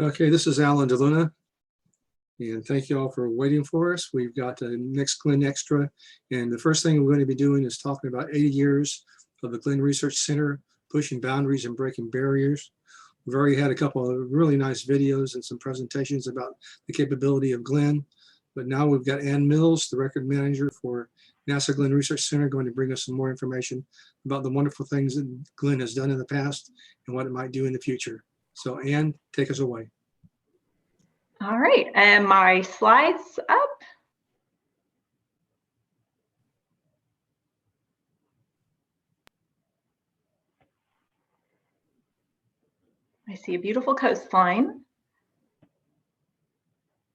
Okay, this is Alan DeLuna, and thank you all for waiting for us. We've got the next GlennExtra, and the first thing we're going to be doing is talking about 80 years of the Glenn Research Center, pushing boundaries and breaking barriers. We've already had a couple of really nice videos and some presentations about the capability of Glenn, but now we've got Ann Mills, the record manager for NASA Glenn Research Center, going to bring us some more information about the wonderful things that Glenn has done in the past and what it might do in the future. So Ann, take us away. All right, and my slides up. I see a beautiful coastline.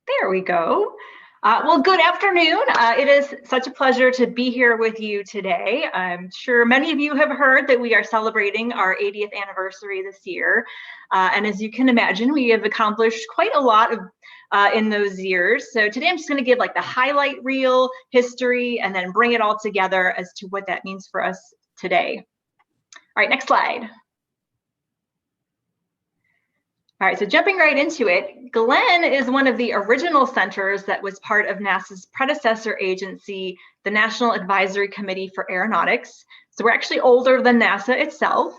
There we go. Well, good afternoon. It is such a pleasure to be here with you today. I'm sure many of you have heard that we are celebrating our 80th anniversary this year. And as you can imagine, we have accomplished quite a lot of in those years. So today I'm just going to give like the highlight reel history and then bring it all together as to what that means for us today. All right, next slide. All right, so jumping right into it, Glenn is one of the original centers that was part of NASA's predecessor agency, the National Advisory Committee for Aeronautics. So we're actually older than NASA itself.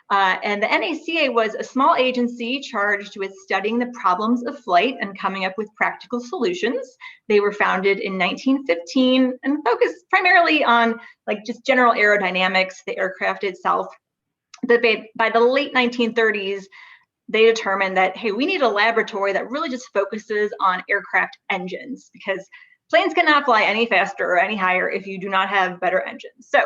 And the NACA was a small agency charged with studying the problems of flight and coming up with practical solutions. They were founded in 1915 and focused primarily on like just general aerodynamics, the aircraft itself. But by the late 1930s, they determined that, hey, we need a laboratory that really just focuses on aircraft engines because planes cannot fly any faster or any higher if you do not have better engines. So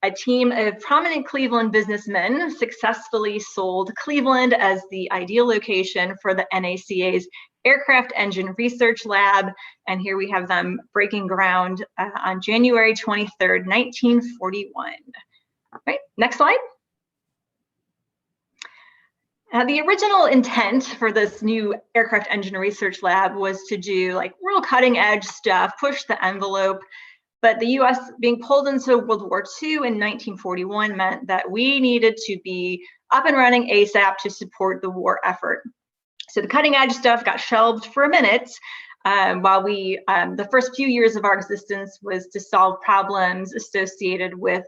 a team of prominent Cleveland businessmen successfully sold Cleveland as the ideal location for the NACA's Aircraft Engine Research Lab. And here we have them breaking ground on January 23rd, 1941. All right, next slide. The original intent for this new aircraft engine research lab was to do like real cutting edge stuff, push the envelope. But the US being pulled into World War II in 1941 meant that we needed to be up and running ASAP to support the war effort. So the cutting edge stuff got shelved for a minute while the first few years of our existence was to solve problems associated with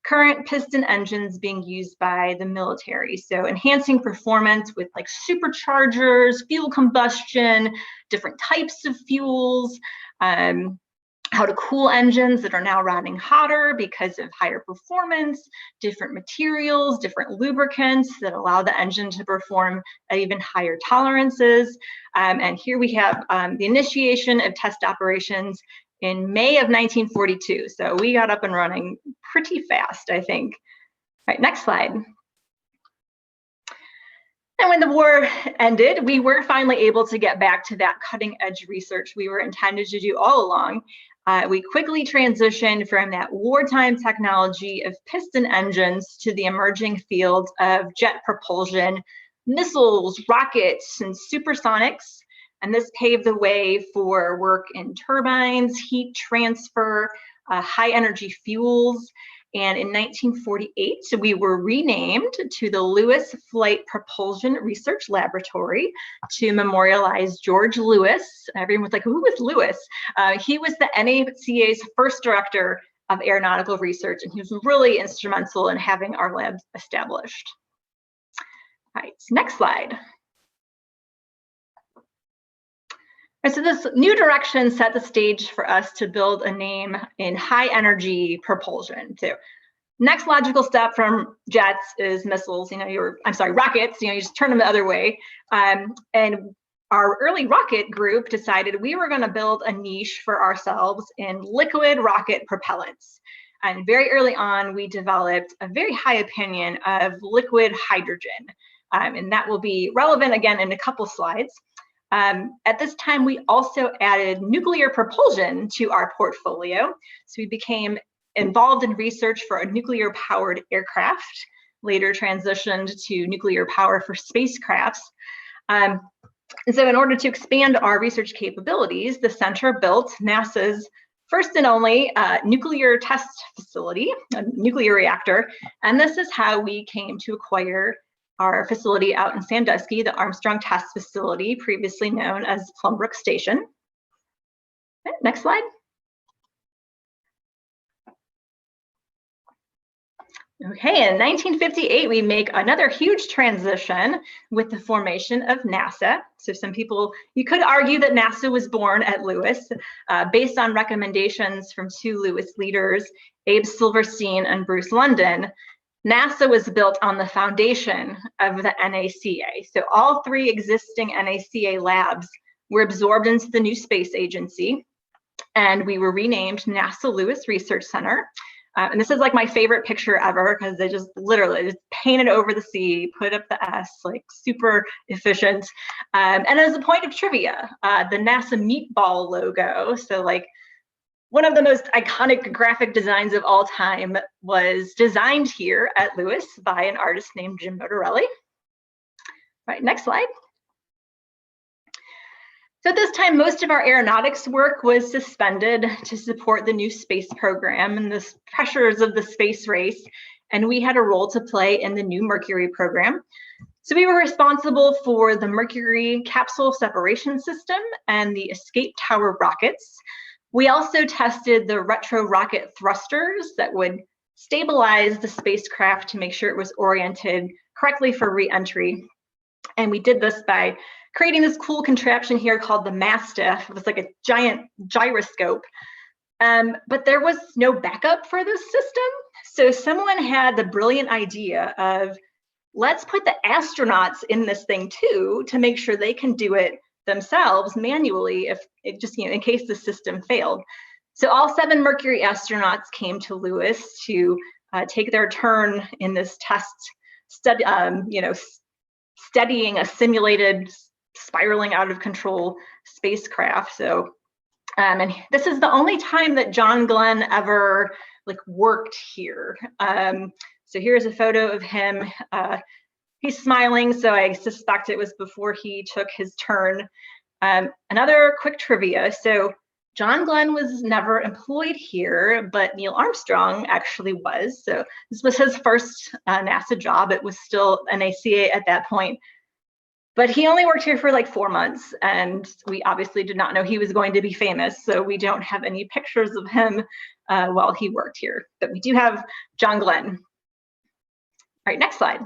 current piston engines being used by the military. So enhancing performance with like superchargers, fuel combustion, different types of fuels, how to cool engines that are now running hotter because of higher performance, different materials, different lubricants that allow the engine to perform at even higher tolerances. And here we have the initiation of test operations in May of 1942. So we got up and running pretty fast, I think. All right, next slide. And when the war ended, we were finally able to get back to that cutting edge research we were intended to do all along. We quickly transitioned from that wartime technology of piston engines to the emerging field of jet propulsion, missiles, rockets, and supersonics. And this paved the way for work in turbines, heat transfer, high energy fuels. And in 1948, we were renamed to the Lewis Flight Propulsion Research Laboratory to memorialize George Lewis. Everyone was like, who was Lewis? He was the NACA's first director of aeronautical research, and he was really instrumental in having our lab established. All right, next slide. So this new direction set the stage for us to build a name in high energy propulsion. So next logical step from jets is missiles, rockets, you just turn them the other way. And our early rocket group decided we were going to build a niche for ourselves in liquid rocket propellants. And very early on, we developed a very high opinion of liquid hydrogen. And that will be relevant again in a couple slides. At this time, we also added nuclear propulsion to our portfolio. So we became involved in research for a nuclear-powered aircraft, later transitioned to nuclear power for spacecrafts. And so in order to expand our research capabilities, the center built NASA's first and only nuclear test facility, a nuclear reactor. And this is how we came to acquire our facility out in Sandusky, the Armstrong Test Facility, previously known as Plumbrook Station. Okay, next slide. Okay, in 1958, we make another huge transition with the formation of NASA. So some people, you could argue that NASA was born at Lewis based on recommendations from two Lewis leaders, Abe Silverstein and Bruce London. NASA was built on the foundation of the NACA. So all three existing NACA labs were absorbed into the new space agency, and we were renamed NASA Lewis Research Center. And this is like my favorite picture ever because they just literally just painted over the C, put up the S, like super efficient. And as a point of trivia, the NASA meatball logo, so like one of the most iconic graphic designs of all time, was designed here at Lewis by an artist named Jim Motorelli. All right, next slide. So at this time, most of our aeronautics work was suspended to support the new space program and the pressures of the space race, and we had a role to play in the new Mercury program. So we were responsible for the Mercury capsule separation system and the escape tower rockets. We also tested the retro rocket thrusters that would stabilize the spacecraft to make sure it was oriented correctly for re-entry. And we did this by creating this cool contraption here called the Mastiff. It was like a giant gyroscope, but there was no backup for this system. So someone had the brilliant idea of, let's put the astronauts in this thing too, to make sure they can do it themselves manually if it just, in case the system failed. So all 7 Mercury astronauts came to Lewis to take their turn in this test study, studying a simulated spiraling out of control spacecraft. So, and this is the only time that John Glenn ever worked here. So here's a photo of him. He's smiling, so I suspect it was before he took his turn. Another quick trivia. So John Glenn was never employed here, but Neil Armstrong actually was. So this was his first NASA job. It was still NACA at that point. But he only worked here for like 4 months, and we obviously did not know he was going to be famous, so we don't have any pictures of him while he worked here. But we do have John Glenn. All right, next slide.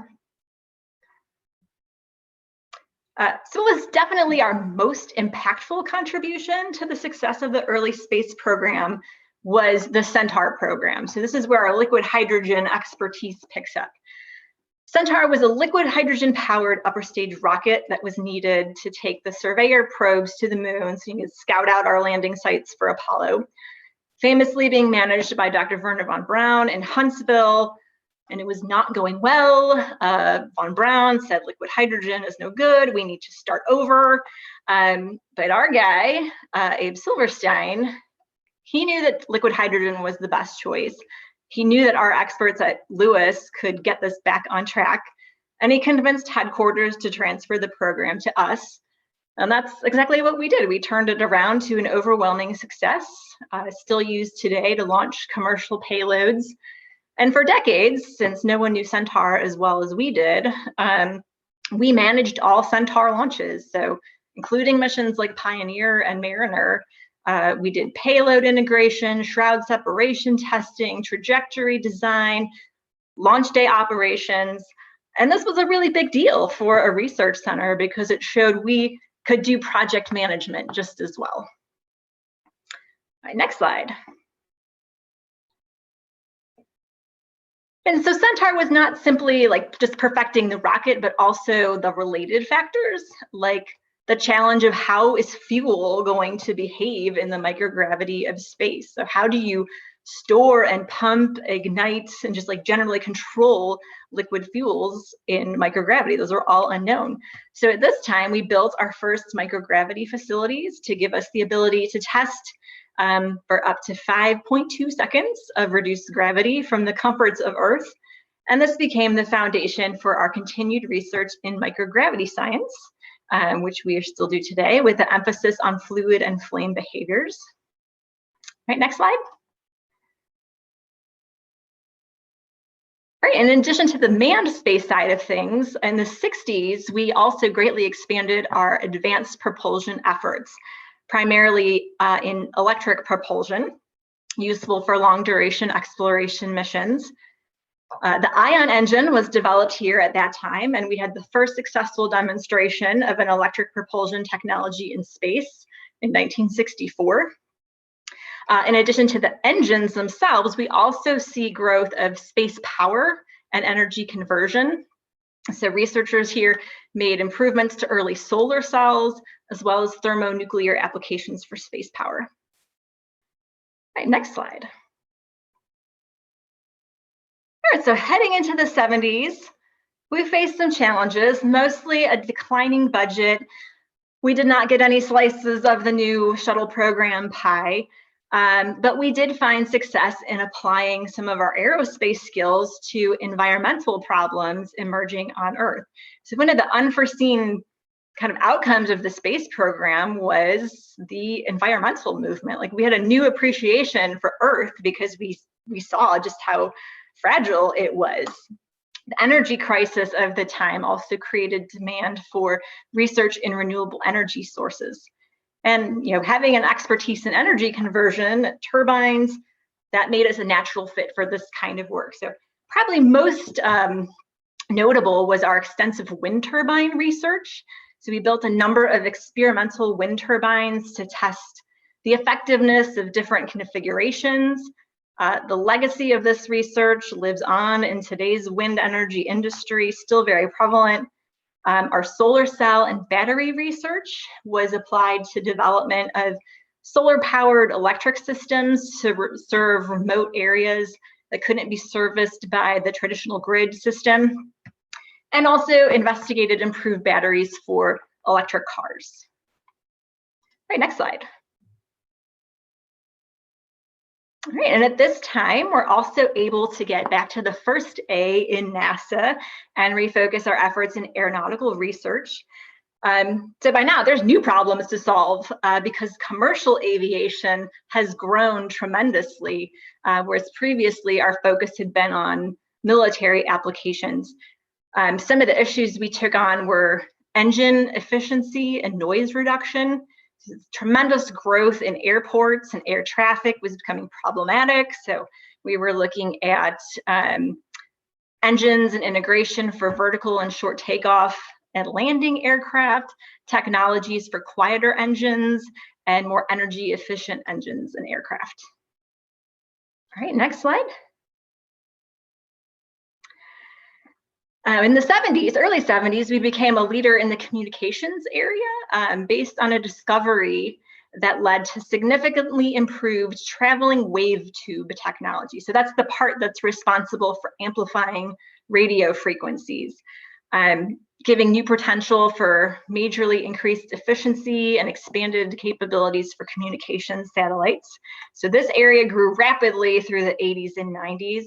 So it was definitely our most impactful contribution to the success of the early space program was the Centaur program. So this is where our liquid hydrogen expertise picks up. Centaur was a liquid hydrogen powered upper stage rocket that was needed to take the Surveyor probes to the moon so you could scout out our landing sites for Apollo. Famously being managed by Dr. Wernher von Braun in Huntsville, and it was not going well. Von Braun said liquid hydrogen is no good, we need to start over. But our guy, Abe Silverstein, he knew that liquid hydrogen was the best choice. He knew that our experts at Lewis could get this back on track, and he convinced headquarters to transfer the program to us. And that's exactly what we did. We turned it around to an overwhelming success, still used today to launch commercial payloads. And for decades, since no one knew Centaur as well as we did, we managed all Centaur launches. So including missions like Pioneer and Mariner, we did payload integration, shroud separation testing, trajectory design, launch day operations. And this was a really big deal for a research center because it showed we could do project management just as well. All right, next slide. And so Centaur was not simply just perfecting the rocket, but also the related factors, like the challenge of how is fuel going to behave in the microgravity of space. So how do you store and pump, ignite, and just generally control liquid fuels in microgravity? Those are all unknown. So at this time, we built our first microgravity facilities to give us the ability to test for up to 5.2 seconds of reduced gravity from the comforts of Earth. And this became the foundation for our continued research in microgravity science, which we still do today with the emphasis on fluid and flame behaviors. Right, next slide. Right, and in addition to the manned space side of things, in the 60s, we also greatly expanded our advanced propulsion efforts, primarily in electric propulsion, useful for long duration exploration missions. The ion engine was developed here at that time, and we had the first successful demonstration of an electric propulsion technology in space in 1964. In addition to the engines themselves, we also see growth of space power and energy conversion. So researchers here made improvements to early solar cells, as well as thermonuclear applications for space power. All right, next slide. All right, so heading into the 70s, we faced some challenges, mostly a declining budget. We did not get any slices of the new shuttle program pie, but we did find success in applying some of our aerospace skills to environmental problems emerging on Earth. So one of the unforeseen kind of outcomes of the space program was the environmental movement. Like, we had a new appreciation for Earth because we saw just how fragile it was. The energy crisis of the time also created demand for research in renewable energy sources. And having an expertise in energy conversion, turbines, that made us a natural fit for this kind of work. So probably most notable was our extensive wind turbine research. So we built a number of experimental wind turbines to test the effectiveness of different configurations. The legacy of this research lives on in today's wind energy industry, still very prevalent. Our solar cell and battery research was applied to development of solar-powered electric systems to serve remote areas that couldn't be serviced by the traditional grid system, and also investigated improved batteries for electric cars. All right, next slide. All right, and at this time, we're also able to get back to the first A in NASA and refocus our efforts in aeronautical research. So by now, there's new problems to solve because commercial aviation has grown tremendously, whereas previously our focus had been on military applications. Some of the issues we took on were engine efficiency and noise reduction. Tremendous growth in airports and air traffic was becoming problematic. So we were looking at engines and integration for vertical and short takeoff and landing aircraft, technologies for quieter engines, and more energy efficient engines and aircraft. All right, next slide. In the 70s, early 70s, we became a leader in the communications area based on a discovery that led to significantly improved traveling wave tube technology. So that's the part that's responsible for amplifying radio frequencies, giving new potential for majorly increased efficiency and expanded capabilities for communications satellites. So this area grew rapidly through the 80s and 90s.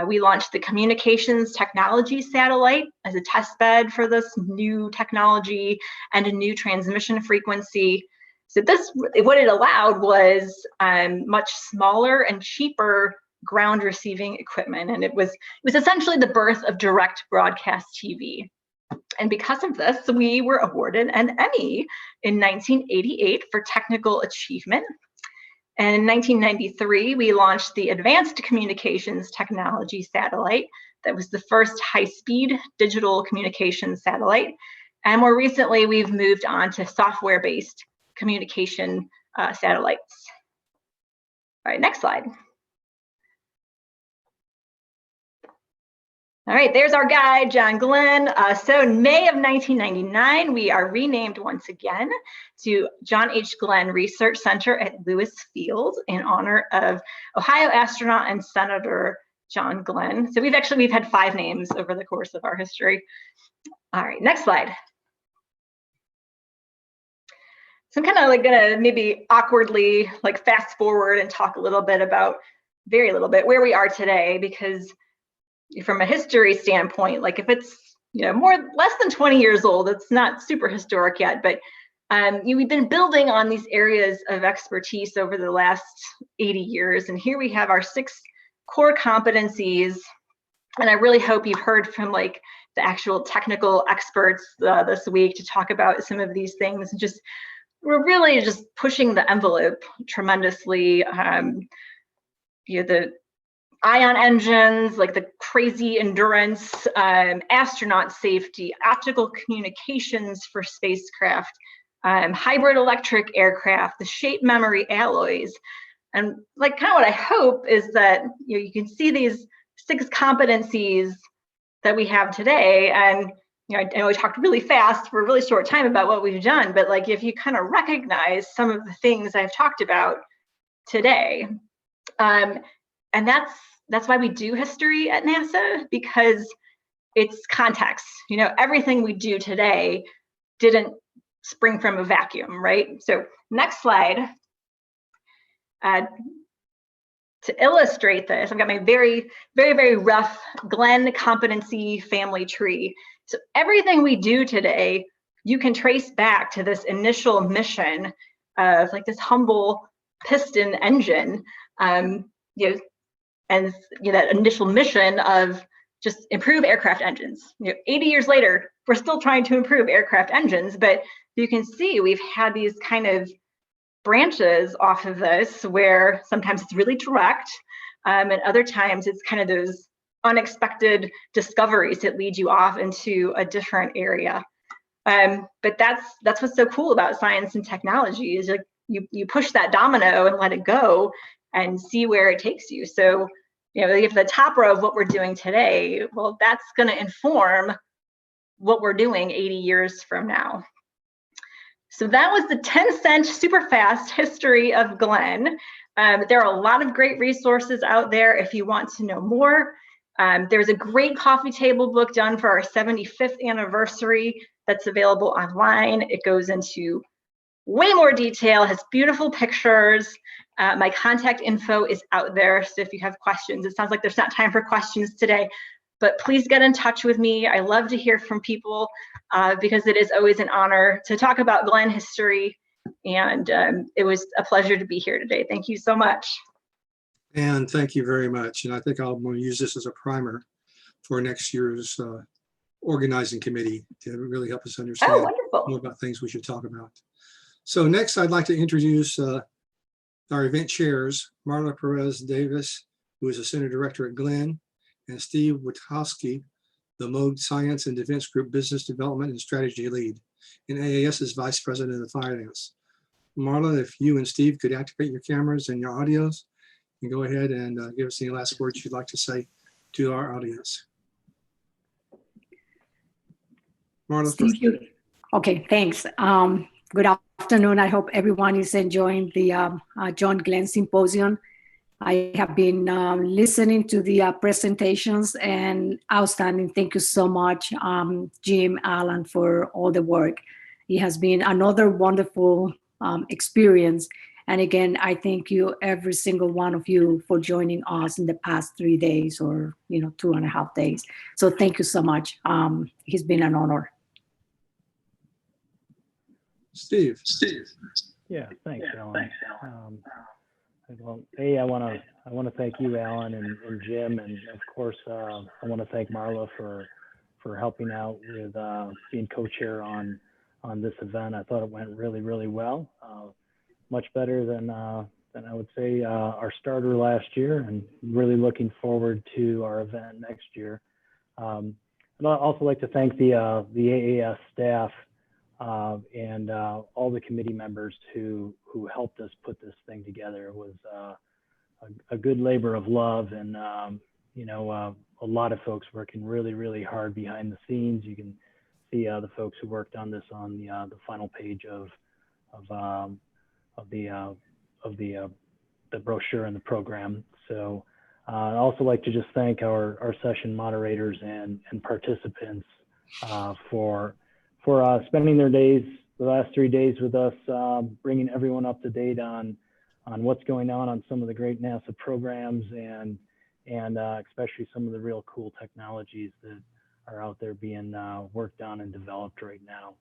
We launched the Communications Technology Satellite as a test bed for this new technology and a new transmission frequency. So this, what it allowed was much smaller and cheaper ground receiving equipment, and it was essentially the birth of direct broadcast TV. And because of this, we were awarded an Emmy in 1988 for technical achievement. And in 1993, we launched the Advanced Communications Technology Satellite. That was the first high-speed digital communications satellite. And more recently, we've moved on to software-based communication satellites. All right, next slide. All right, there's our guy, John Glenn. So in May of 1999, we are renamed once again to John H. Glenn Research Center at Lewis Field in honor of Ohio astronaut and Senator John Glenn. So we've had 5 names over the course of our history. All right, next slide. So I'm kind of gonna maybe awkwardly fast forward and talk a little bit about, very little bit, where we are today, because from a history standpoint, if it's less than 20 years old, it's not super historic yet, but we've been building on these areas of expertise over the last 80 years, and here we have our 6 core competencies And I really hope you've heard from like the actual technical experts this week to talk about some of these things. Just we're really just pushing the envelope tremendously. The ion engines, like the crazy endurance, astronaut safety, optical communications for spacecraft, hybrid electric aircraft, the shape memory alloys. And like kind of what I hope is that you can see these 6 competencies that we have today. And I know we talked really fast for a really short time about what we've done, but like if you kind of recognize some of the things I've talked about today, and that's why we do history at NASA, because it's context. Everything we do today didn't spring from a vacuum, right? So next slide. To illustrate this, I've got my very, very, very rough Glenn competency family tree. So everything we do today, you can trace back to this initial mission of like this humble piston engine, and that initial mission of just improve aircraft engines. 80 years later, we're still trying to improve aircraft engines, but you can see we've had these kind of branches off of this where sometimes it's really direct, and other times it's kind of those unexpected discoveries that lead you off into a different area. But that's what's so cool about science and technology is like you push that domino and let it go and see where it takes you. So if the top row of what we're doing today, well, that's going to inform what we're doing 80 years from now. So that was the 10-cent super fast history of Glenn. There are a lot of great resources out there if you want to know more. There's a great coffee table book done for our 75th anniversary that's available online. It goes into way more detail, has beautiful pictures. My contact info is out there, so if you have questions, it sounds like there's not time for questions today, but please get in touch with me. I love to hear from people because it is always an honor to talk about Glenn history, and it was a pleasure to be here today. Thank you so much. And thank you very much. And I think I'm going to use this as a primer for next year's organizing committee to really help us understand more about things we should talk about. So next, I'd like to introduce our event chairs, Marla Perez Davis, who is a Center Director at Glenn, and Steve Witkowski, the Mode Science and Defense Group Business Development and Strategy Lead, and AAS is Vice President of Finance. Marla, if you and Steve could activate your cameras and your audios, and go ahead and give us any last words you'd like to say to our audience. Marla, Steve, okay, thanks. Good afternoon. I hope everyone is enjoying the John Glenn Symposium. I have been listening to the presentations and outstanding. Thank you so much, Jim, Alan, for all the work. It has been another wonderful experience. And again, I thank you, every single one of you, for joining us in the past 3 days or 2.5 days. So thank you so much. It's been an honor. Steve. Yeah, thanks, Alan. Well, I want to thank you, Alan, and Jim, and of course, I want to thank Marla for helping out with being co-chair on this event. I thought it went really, really well, much better than I would say our starter last year, and really looking forward to our event next year. I'd also like to thank the AAS staff and all the committee members who helped us put this thing together. It was a good labor of love, and a lot of folks working really, really hard behind the scenes. You can see the folks who worked on this on the final page of the brochure and the program. So I'd also like to just thank our session moderators and participants for spending their days, the last 3 days with us, bringing everyone up to date on what's going on some of the great NASA programs and especially some of the real cool technologies that are out there being worked on and developed right now.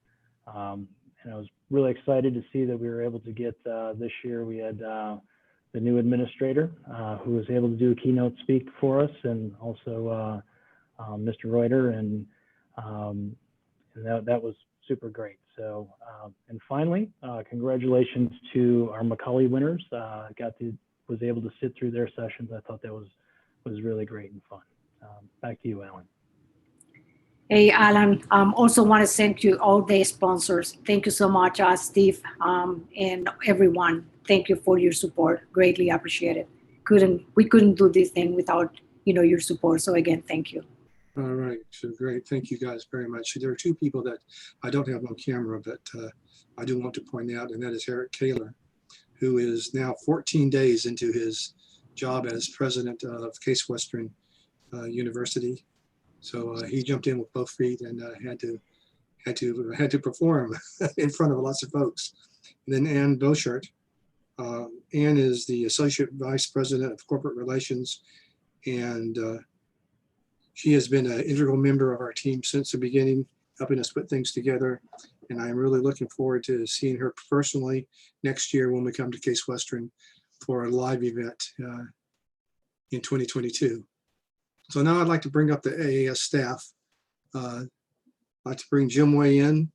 And I was really excited to see that we were able to get this year. We had the new administrator who was able to do a keynote speak for us, and also Mr. Reuter, and that was super great. So, and finally, congratulations to our Macaulay winners. Was able to sit through their sessions. I thought that was really great and fun. Back to you, Alan. Hey, Alan, also want to thank you, all the sponsors. Thank you so much, Steve, and everyone. Thank you for your support. Greatly appreciated. We couldn't do this thing without, your support. So again, thank you. All right, so great. Thank you guys very much. There are two people that I don't have on camera, but I do want to point out, and that is Eric Kaler, who is now 14 days into his job as president of Case Western University. So he jumped in with both feet and had to perform in front of lots of folks. And then Ann Boschert. Ann is the associate vice president of corporate relations, and she has been an integral member of our team since the beginning, helping us put things together. And I'm really looking forward to seeing her personally next year when we come to Case Western for a live event in 2022. So now I'd like to bring up the AAS staff. I'd like to bring Jim Way in.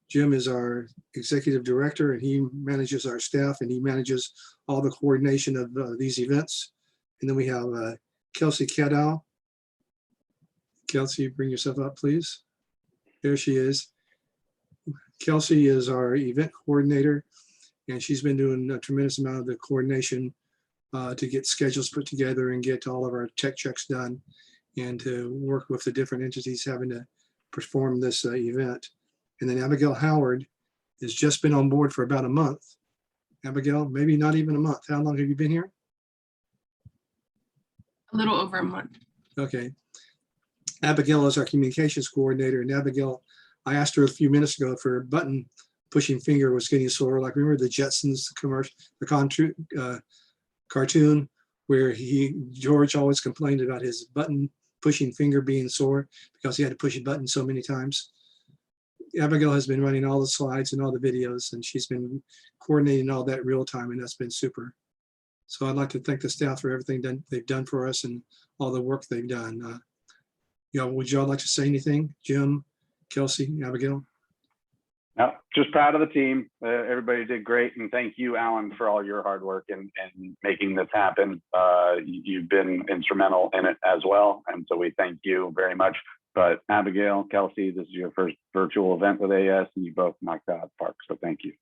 Jim is our executive director, and he manages our staff, and he manages all the coordination of these events. And then we have Kelsey Cadow. Kelsey, bring yourself up, please. There she is. Kelsey is our event coordinator, and she's been doing a tremendous amount of the coordination to get schedules put together and get all of our tech checks done, and to work with the different entities having to perform this event. And then Abigail Howard has just been on board for about a month. Abigail, maybe not even a month. How long have you been here? A little over a month. Okay. Abigail is our communications coordinator. And Abigail, I asked her a few minutes ago if her button pushing finger was getting sore. Like, remember the Jetsons commercial, the cartoon where George always complained about his button pushing finger being sore because he had to push a button so many times. Abigail has been running all the slides and all the videos, and she's been coordinating all that real time, and that's been super. So I'd like to thank the staff for everything they've done for us and all the work they've done. Would y'all like to say anything? Jim, Kelsey, Abigail? No, just proud of the team. Everybody did great, and thank you, Alan, for all your hard work and making this happen. You've been instrumental in it as well, and so we thank you very much. But Abigail, Kelsey, this is your first virtual event with AS, and you both knocked out of the park, so thank you.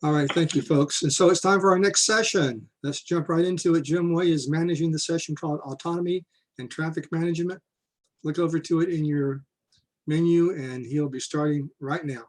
All right, thank you, folks. And so it's time for our next session. Let's jump right into it. Jim Way is managing the session called Autonomy and Traffic Management. Look over to it in your menu, and he'll be starting right now.